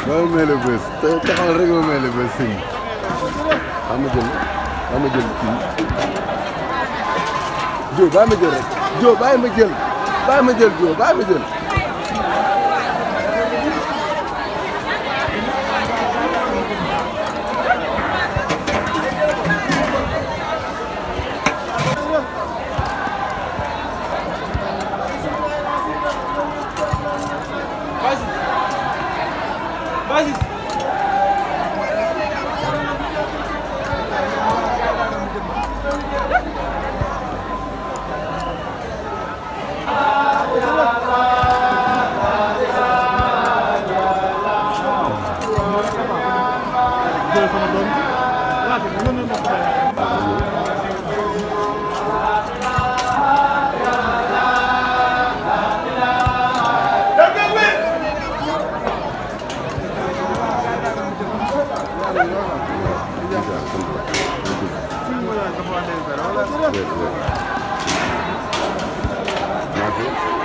waaw may la bés te taxawal rek ma may la bés sëñ bi xam nga jël kii Diop bàyyi ma jël rek Diop bàyyi ma jël Diop bàyyi ma jël. Vas-y. Merci.